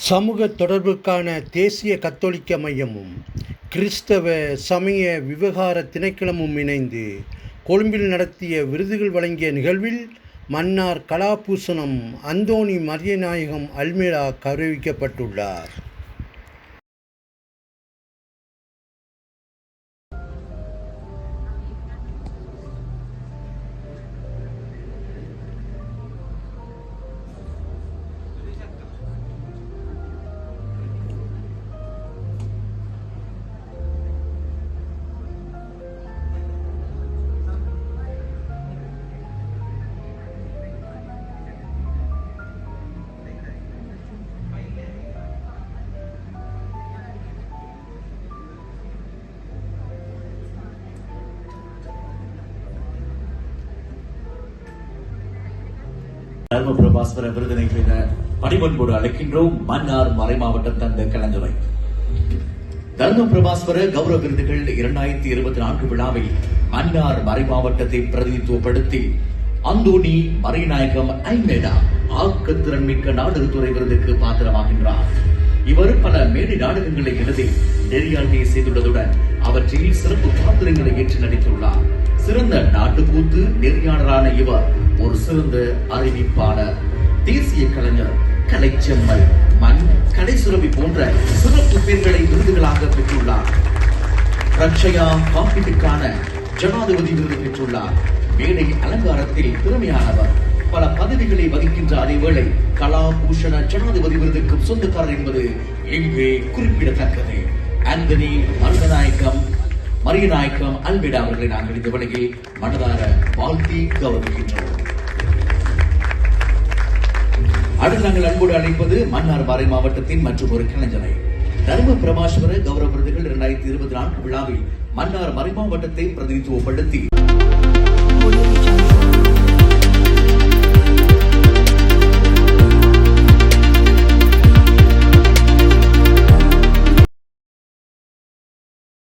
சமூக தொடர்புக்கான தேசிய கத்தோலிக்க மையமும் கிறிஸ்தவ சமய விவகார திணைக்களமும் இணைந்து கொழும்பில் நடத்திய விருதுகள் வழங்கிய நிகழ்வில் மன்னார் கலாபூசணம் அந்தோணி மரியநாயகம் அல்மேடா கௌரவிக்கப்பட்டுள்ளார். தர்ம பிரபாஸ்வர விருதினை பெற பணிபன்போடு அழைக்கின்றோம். மன்னார் மறைமாவட்டம் தந்த கலந்துரை தர்ம பிரபாஸ்வர கௌரவ விருதுகள் 2024 விழாவில் மன்னார் மறைமாவட்டத்தை பிரதிநிதித்துவப்படுத்தி அந்தோணி மரியநாயகம் அல்மேடா ஆக்கத்திறன் மிக்க நாடகத்துறை விருதுக்கு பாத்திரமாகின்றார். இவர் பல மேடை நாடகங்களை எழுதி நெறியாண்மை செய்துள்ளதுடன் அவற்றில் சிறப்பு பாத்திரங்களை ஏற்று நடித்துள்ளார். சிறந்த நாட்டுக்கூத்து நெறியாளரான இவர் ஒரு சிறந்த அறிவிப்பாளர், தேசிய கலைஞர், கலைச்செம்மல், மண், கலைசுரபி போன்ற சிறப்பு பெயர்களை விருதுகளாக பெற்றுள்ளார். ரட்சயா காப்பீட்டுக்கான ஜனாதிபதி விருது பெற்றுள்ளார். மேடை அலங்காரத்தில் திறமையானவர், பல பதவிகளை வகிக்கின்ற அதேவேளை கலாபூஷண ஜனாதிபதி விருதுக்கும் சொந்தக்காரர் என்பது இங்கே குறிப்பிடத்தக்கது. ஆந்தனி மரியநாயகம் அல்மேடா அவர்களை நாங்கள் இந்த வேளையில் மனதார வாழ்த்தி கௌரவிக்கின்றோம். அடுத்து நாங்கள் அன்போடு அழைப்பது மன்னார் மறை மாவட்டத்தின் மற்றும் ஒரு கலைஞரை தர்ம பிரபாஸ்வர கௌரவ விருதுகள் 2024 விழாவில் மன்னார் மறை மாவட்டத்தை பிரதிநிதித்துவப்படுத்தி